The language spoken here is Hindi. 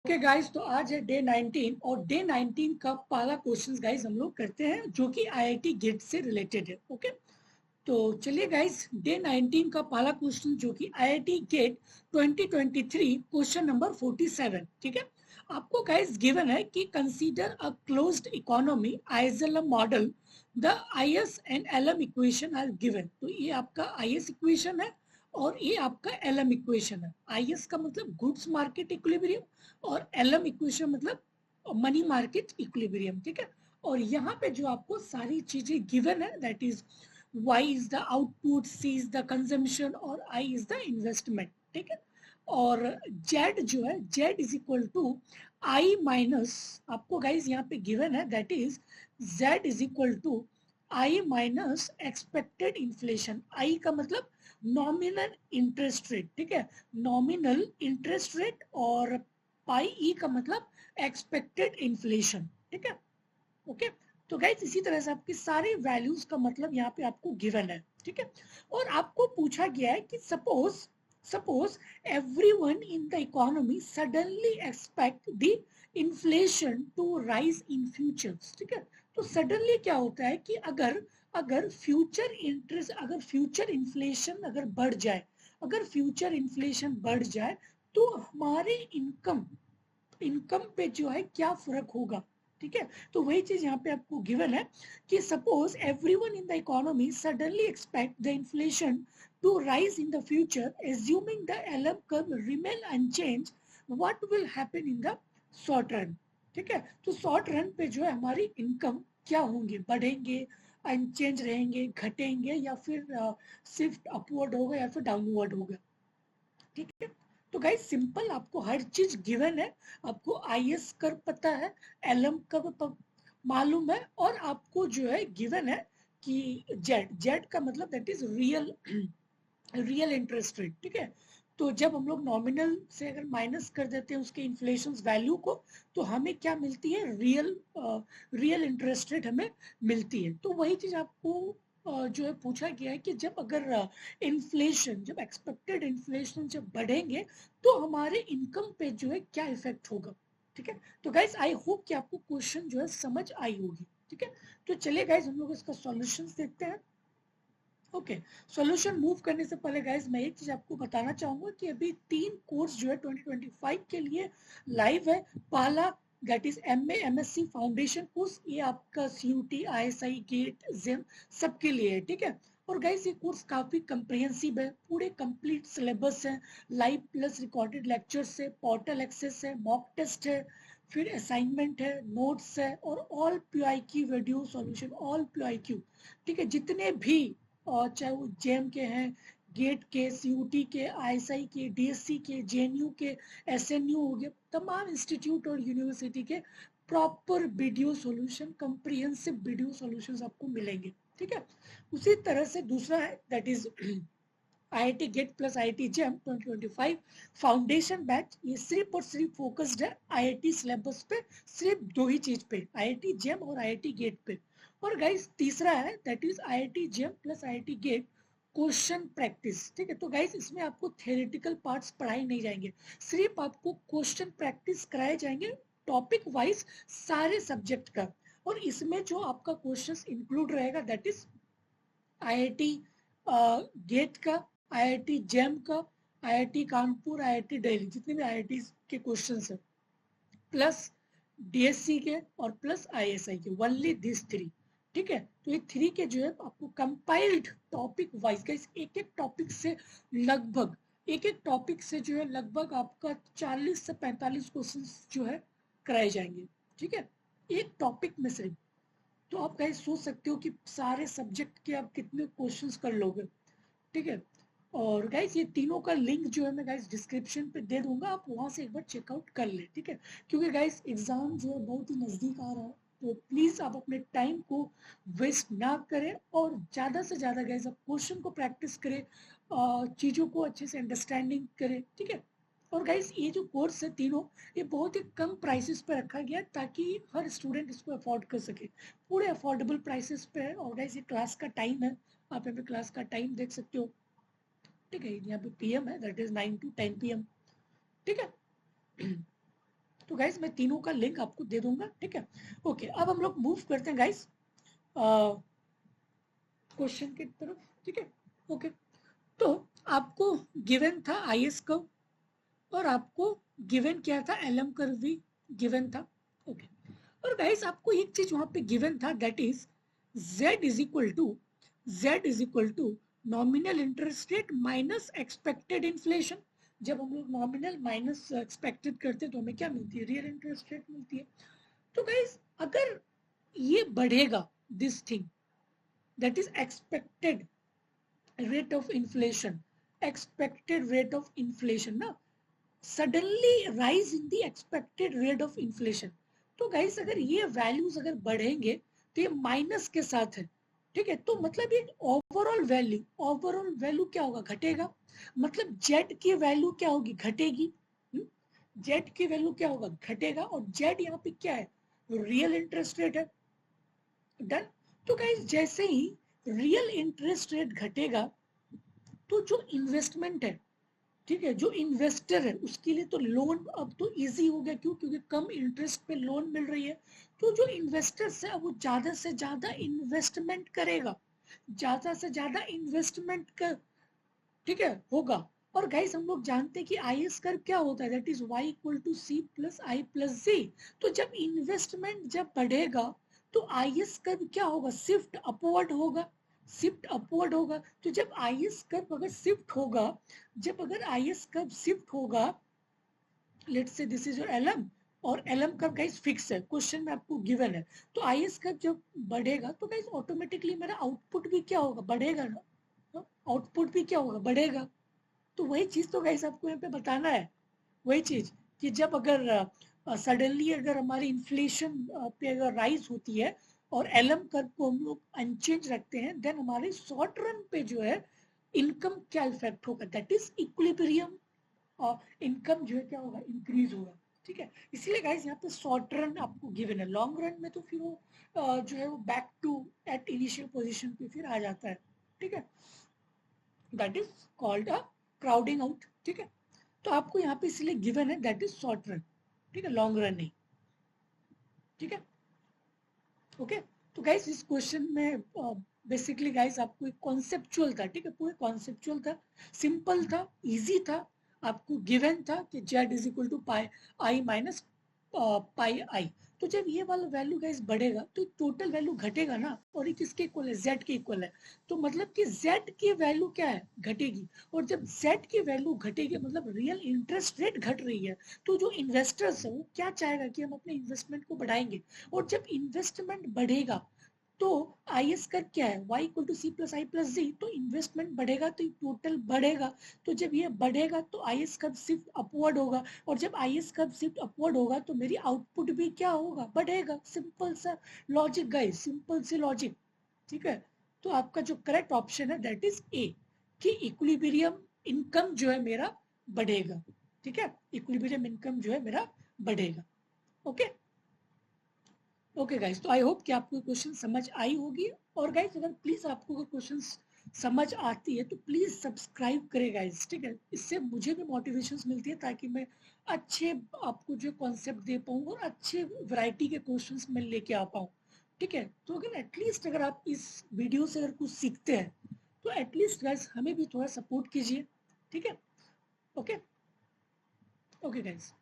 ओके गाइस, तो आज है डे 19 और डे 19 का पहला क्वेश्चन गाइस हम लोग करते हैं जो कि आईआईटी गेट से रिलेटेड है। ओके, तो चलिए गाइस, डे 19 का पहला क्वेश्चन जो कि आईआईटी गेट 2023 क्वेश्चन नंबर 47, ठीक है। आपको गाइस गिवन है कि कंसीडर अ क्लोज्ड इकोनॉमी आइसोलम model, the IS and LM equation are given. तो ये आपका आईएस इक्वेशन है और ये आपका एलएम इक्वेशन है। आईएस का मतलब गुड्स मार्केट इक्विलिब्रियम और एलएम इक्वेशन मतलब मनी मार्केट इक्विलिब्रियम, ठीक है। और यहाँ पे जो आपको सारी चीजें गिवन है, that is Y is the output, C is the consumption और I is the investment, ठीक है। और Z जो है, Z is equal to I minus, आपको गाइज यहाँ पे गिवन है, that is Z is equal to I minus expected inflation. I का मतलब नॉमिनल इंटरेस्ट रेट, ठीक है, नॉमिनल इंटरेस्ट रेट, और पाई ई का मतलब एक्सपेक्टेड इन्फ्लेशन, ठीक है। ओके, तो गाइस इसी तरह से आपके सारे वैल्यूज का मतलब यहाँ पे आपको गिवन है, ठीक है। और आपको पूछा गया है कि suppose suppose everyone in the economy suddenly expect the inflation to rise in future, ठीक है। तो सडनली क्या होता है कि अगर अगर फ्यूचर इंटरेस्ट अगर फ्यूचर इन्फ्लेशन अगर बढ़ जाए, अगर फ्यूचर इन्फ्लेशन बढ़ जाए तो हमारे इनकम इनकम पे जो है क्या फर्क होगा, ठीक है। तो वही चीज यहाँ पे आपको गिवन है कि suppose everyone in the economy suddenly expect the inflation to rise in the future assuming the LM curve remain unchanged, what will happen in the short run, ठीक है। तो शॉर्ट रन पे जो है हमारी इनकम क्या होंगे, बढ़ेंगे, अनचेंज रहेंगे, घटेंगे, या फिर सिर्फ अपवर्ड होगा या फिर डाउनवर्ड होगा, ठीक है। तो गाइस सिंपल, आपको हर चीज गिवन है, आपको आईएस कर पता है, एलएम कर मालूम है, और आपको जो है गिवन है कि जेड जेड का मतलब that is real real interest rate, ठीक है। तो जब हम लोग नॉमिनल से अगर माइनस कर देते हैं उसके इन्फ्लेशन वैल्यू को, तो हमें क्या मिलती है, रियल इंटरेस्ट रेट हमें मिलती है। तो वही चीज आपको जो है पूछा गया है कि जब अगर इन्फ्लेशन जब एक्सपेक्टेड इन्फ्लेशन जब बढ़ेंगे तो हमारे इनकम पे जो है क्या इफेक्ट होगा, ठीक है। तो गाइज आई होप कि आपको क्वेश्चन जो है समझ आई होगी, ठीक है। तो चलिए गाइज हम लोग इसका सॉल्यूशन देखते हैं। ओके, सॉल्यूशन मूव करने से पहले गाइज मैं एक चीज आपको बताना चाहूंगा कि अभी 3 कोर्स जो है 2025 के लिए लाइव है। पहला that is MA MSc foundation course, ये आपका सीयूटी आईएसआई गेट जेम सबके लिए है, ठीक है। और गाइज ये कोर्स काफी कंप्रिहेंसिव है, पूरे कंप्लीट सिलेबस है, लाइव प्लस रिकॉर्डेड लेक्चर्स है, पोर्टल एक्सेस है, मॉक टेस्ट है, फिर असाइनमेंट है, नोट्स है, और all PIQ video solution, all PIQ, ठीक है, जितने भी, और चाहे वो जेम के हैं, गेट के, सीयूटी के, आईएसआई के, डीएससी के, जेएनयू के, एसएनयू हो गए, तमाम इंस्टीट्यूट और यूनिवर्सिटी के proper video solution, comprehensive video solutions आपको मिलेंगे, ठीक है। उसी तरह से दूसरा है that is IIT GATE plus IIT JAM 2025 foundation batch, ये सिर्फ और सिर्फ फोकस्ड है आईआईटी सिलेबस पे, सिर्फ दो ही चीज पे, आईआईटी जेम और आईआईटी गेट पे। और गाइस तीसरा है that is IIT JAM plus IIT GATE question practice, ठीक है। तो गाइस इसमें आपको थ्योरेटिकल पार्ट्स पढ़ाए नहीं जाएंगे, सिर्फ आपको क्वेश्चन प्रैक्टिस कराए जाएंगे टॉपिक वाइज सारे सब्जेक्ट का। और इसमें जो आपका क्वेश्चंस इंक्लूड रहेगा दैट इज आईआईटी गेट का, आईआईटी जेम का, आईआईटी कानपुर, आईआईटी दिल्ली, जितने भी आईआईटी के क्वेश्चंस हैं, प्लस डीएससी के और प्लस आईएसआई के, ओनली दिस थ्री, ठीक है। तो ये थ्री के जो है आपको कंपाइल्ड टॉपिक वाइज का, एक एक टॉपिक से लगभग एक एक टॉपिक से जो है लगभग आपका 40 से 45 क्वेश्चन जो है कराए जाएंगे, ठीक है, एक टॉपिक में से। तो आप गाइस सोच सकते हो कि सारे सब्जेक्ट के आप कितने क्वेश्चंस कर लोगे, ठीक है। और गाइस ये तीनों का लिंक जो है मैं गाइस डिस्क्रिप्शन पे दे दूंगा, आप वहां से एक बार चेकआउट कर ले, ठीक है। क्योंकि गाइस एग्जाम जो है बहुत ही नजदीक आ रहा है, तो प्लीज आप अपने टाइम को वेस्ट ना करें और ज्यादा से ज्यादा गाइस आप क्वेश्चन को प्रैक्टिस करें, चीजों को अच्छे से अंडरस्टैंडिंग करें, ठीक है। और गाइस ये जो कोर्स है तीनों, ये बहुत ही कम प्राइसेस पे रखा गया ताकि हर स्टूडेंट इसको अफोर्ड कर सके, पूरे अफोर्डेबल प्राइसेस पे है। और गाइस ये क्लास का टाइम है, आप यहाँ पे क्लास का टाइम देख सकते हो, ठीक है, यहाँ पे पीएम है, दैट इज 9 to 10 PM, ठीक है। तो गाइस मैं तीनों का लिंक आपको दे दूंगा, ठीक है। ओके, अब हम लोग मूव करते हैं गाइस क्वेश्चन की तरफ, ठीक है। ओके, तो आपको गिवन था IS कर्व और आपको गिवन क्या था, LM कर्व भी गिवन था। ओके, और गाइस आपको एक चीज वहां पे गिवन था, that is Z is equal to nominal interest rate minus expected inflation. जब हम लोग नॉमिनल माइनस एक्सपेक्टेड करते हैं तो हमें क्या मिलती है, रियल इंटरेस्ट रेट मिलती है। तो गाइस अगर ये बढ़ेगा, this thing that is expected rate of inflation, expected rate of inflation ना, suddenly rise in the expected rate of inflation। तो गाइस अगर ये वैल्यूज अगर बढ़ेंगे तो ये माइनस के साथ है, ठीक है। तो मतलब ये ओवरऑल वैल्यू क्या होगा, घटेगा। मतलब जेड की वैल्यू क्या होगी, घटेगी। जेड की वैल्यू क्या होगा, घटेगा। और जेड यहाँ पे क्या है, रियल इंटरेस्ट रेट है। डन। तो गाइस जैसे ही रियल इंटरेस्ट रेट घटेगा तो जो इन्वेस्टमेंट है, ठीक है, जो इन्वेस्टर है उसके लिए तो लोन अब तो इजी हो गया। क्यों, क्योंकि कम इंटरेस्ट पे लोन मिल रही है। तो जो इन्वेस्टर्स है वो ज्यादा से ज्यादा इन्वेस्टमेंट करेगा, ज्यादा से ज्यादा इन्वेस्टमेंट कर, ठीक है, होगा। और गाइस हम लोग जानते हैं कि IS कर्व क्या होता है, that is Y equal to C plus I plus Z। तो जब इन्वेस्टमेंट जब बढ़ेगा तो IS कर्व क्या होगा, शिफ्ट अपवर्ड होगा, शिफ्ट अपवर्ड होगा। तो जब IS कर्व अगर शिफ्ट होगा, जब अगर IS कर्व शिफ्ट होगा, let's say this is your LM, और LM कर्व गाइस फिक्स है, क्वेश्चन में आपको गिवन है। तो IS कर्व जब बढ़ेगा तो गाइस ऑटोमेटिकली मेरा आउटपुट भी क्या होगा, बढ़ेगा ना, आउटपुट भी क्या होगा, बढ़ेगा। तो वही चीज तो गाइस आपको यहाँ पे बताना है, वही चीज कि जब अगर सडनली अगर हमारी इन्फ्लेशन पे अगर राइज होती है और LM कर्व को हम लोग अनचेंज रखते हैं, देन हमारे शॉर्ट रन पे जो है इनकम क्या इफेक्ट होगा, दैट इज इक्विलिब्रियम। और इनकम जो है क्या होगा, इंक्रीज होगा, ठीक है। इसलिए गाइस यहाँ पे शॉर्ट रन आपको गिवन है, लॉन्ग रन में तो फिर वो जो है वो back to at initial position पे फिर आ जाता है, ठीक है। That is called a crowding out, ठीक है। तो आपको यहाँ पे इसलिए गिवन है दैट इज शॉर्ट रन, ठीक है, लॉन्ग रन नहीं, ठीक है। ओके, तो गाइस इस क्वेश्चन में बेसिकली गाइस आपको एक कॉन्सेप्चुअल था, ठीक है, पूरे कॉन्सेप्चुअल था, सिंपल था, इजी था। आपको गिवन था कि Z is equal to pi I minus pi I. तो जब ये वाला वैल्यू गाइस बढ़ेगा तो टोटल वैल्यू घटेगा ना, और ये किसके इक्वल है, जेड के इक्वल है। तो मतलब कि जेड की वैल्यू क्या है, घटेगी। और जब जेड की वैल्यू घटेगी मतलब रियल इंटरेस्ट रेट घट रही है, तो जो इन्वेस्टर्स है वो क्या चाहेगा कि हम अपने इन्वेस्टमेंट को बढ़ाएंगे। और जब इन्वेस्टमेंट बढ़ेगा तो IS कर्व क्या है, Y equal to C plus I plus G. तो इन्वेस्टमेंट बढ़ेगा तो टोटल बढ़ेगा। तो जब ये बढ़ेगा तो IS कर्व शिफ्ट अपवर्ड होगा, और जब IS कर्व शिफ्ट अपवर्ड होगा तो मेरी आउटपुट भी क्या होगा, बढ़ेगा। सिंपल सा लॉजिक गाइस, सिंपल सी लॉजिक, ठीक है। तो आपका जो करेक्ट ऑप्शन है दैट इज ए, कि इक्विलिब्रियम इनकम जो है मेरा बढ़ेगा, ठीक है, इक्विलिब्रियम इनकम जो है मेरा बढ़ेगा। ओके, ओके गाइस, तो आई होप कि आपको क्वेश्चन समझ आई होगी। और गाइस अगर प्लीज आपको क्वेश्चन समझ आती है तो प्लीज सब्सक्राइब करें गाइस, ठीक है। इससे मुझे भी मोटिवेशन मिलती है ताकि मैं अच्छे आपको जो कॉन्सेप्ट दे पाऊँ और अच्छे वैरायटी के क्वेश्चंस मैं लेके आ पाऊँ, ठीक है। तो अगर एटलीस्ट अगर आप इस वीडियो से अगर कुछ सीखते हैं तो एटलीस्ट गाइस हमें भी थोड़ा सपोर्ट कीजिए, ठीक है। Okay, okay guys.